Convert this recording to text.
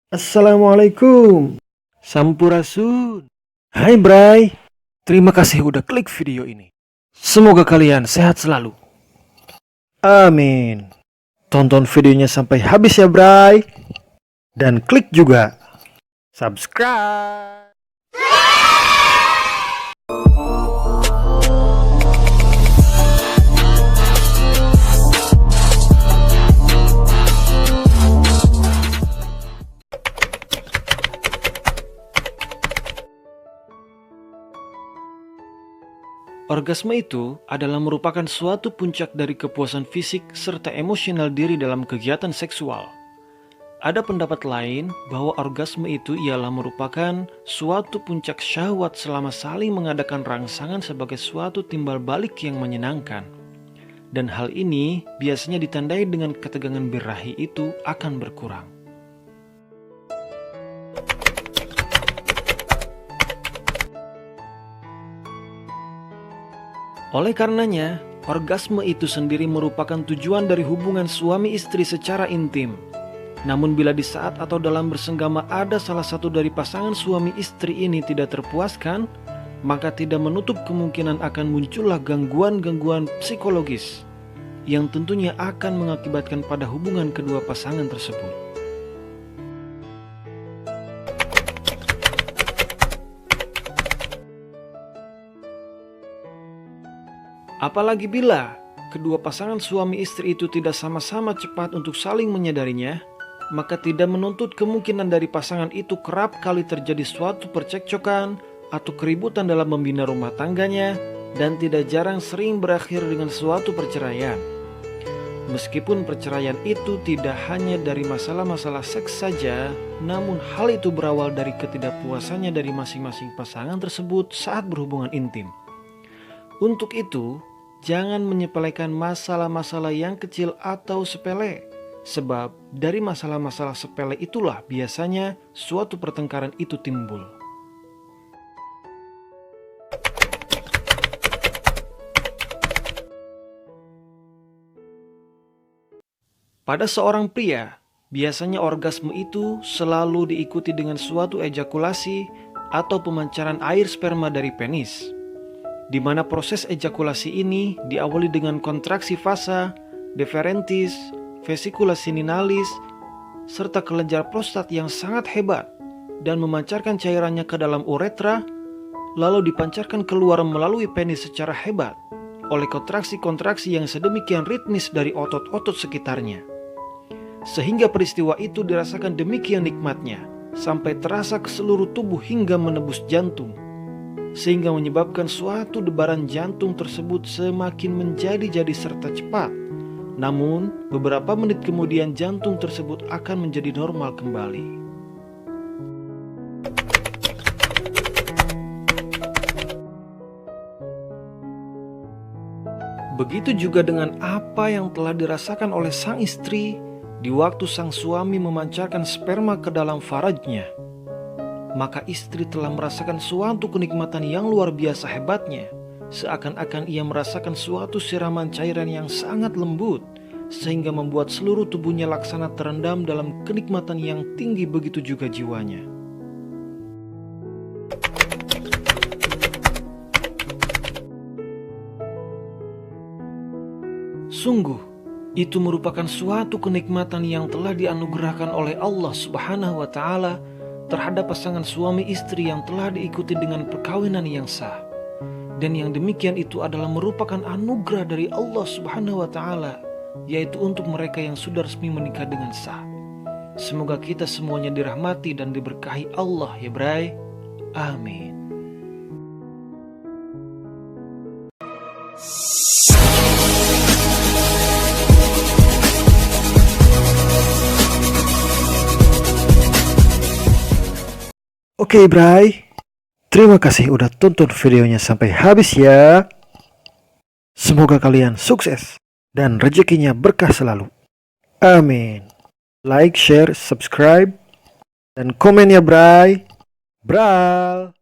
Assalamualaikum. Sampurasun. Hai Bray. Terima kasih udah klik video ini. Semoga kalian sehat selalu. Amin. Tonton videonya sampai habis ya Bray. Dan klik juga subscribe. Orgasme itu adalah merupakan suatu puncak dari kepuasan fisik serta emosional diri dalam kegiatan seksual. Ada pendapat lain bahwa orgasme itu ialah merupakan suatu puncak syahwat selama saling mengadakan rangsangan sebagai suatu timbal balik yang menyenangkan. Dan hal ini biasanya ditandai dengan ketegangan birahi itu akan berkurang. Oleh karenanya, orgasme itu sendiri merupakan tujuan dari hubungan suami istri secara intim. Namun bila di saat atau dalam bersenggama ada salah satu dari pasangan suami istri ini tidak terpuaskan, maka tidak menutup kemungkinan akan muncullah gangguan-gangguan psikologis yang tentunya akan mengakibatkan pada hubungan kedua pasangan tersebut. Apalagi bila kedua pasangan suami istri itu tidak sama-sama cepat untuk saling menyadarinya, maka tidak menuntut kemungkinan dari pasangan itu kerap kali terjadi suatu percekcokan atau keributan dalam membina rumah tangganya, dan tidak jarang sering berakhir dengan suatu perceraian. Meskipun perceraian itu tidak hanya dari masalah-masalah seks saja, namun hal itu berawal dari ketidakpuasannya dari masing-masing pasangan tersebut saat berhubungan intim. Untuk itu, jangan menyepelekan masalah-masalah yang kecil atau sepele, sebab dari masalah-masalah sepele itulah biasanya suatu pertengkaran itu timbul. Pada seorang pria, biasanya orgasme itu selalu diikuti dengan suatu ejakulasi atau pemancaran air sperma dari penis, di mana proses ejakulasi ini diawali dengan kontraksi vasa, deferentis, vesicula sininalis, serta kelenjar prostat yang sangat hebat dan memancarkan cairannya ke dalam uretra, lalu dipancarkan keluar melalui penis secara hebat oleh kontraksi-kontraksi yang sedemikian ritmis dari otot-otot sekitarnya. Sehingga peristiwa itu dirasakan demikian nikmatnya, sampai terasa ke seluruh tubuh hingga menembus jantung, sehingga menyebabkan suatu debaran jantung tersebut semakin menjadi-jadi serta cepat. Namun, beberapa menit kemudian jantung tersebut akan menjadi normal kembali. Begitu juga dengan apa yang telah dirasakan oleh sang istri di waktu sang suami memancarkan sperma ke dalam farajnya. Maka istri telah merasakan suatu kenikmatan yang luar biasa hebatnya, seakan-akan ia merasakan suatu siraman cairan yang sangat lembut, sehingga membuat seluruh tubuhnya laksana terendam dalam kenikmatan yang tinggi. Begitu juga jiwanya. Sungguh, itu merupakan suatu kenikmatan yang telah dianugerahkan oleh Allah Subhanahu wa Ta'ala terhadap pasangan suami istri yang telah diikuti dengan perkawinan yang sah. Dan yang demikian itu adalah merupakan anugerah dari Allah Subhanahu wa Ta'ala, yaitu untuk mereka yang sudah resmi menikah dengan sah. Semoga kita semuanya dirahmati dan diberkahi Allah ya Bray. Amin. Oke Bray, terima kasih udah tonton videonya sampai habis ya. Semoga kalian sukses dan rezekinya berkah selalu. Amin. Like, share, subscribe, dan komen ya Bray. Bral.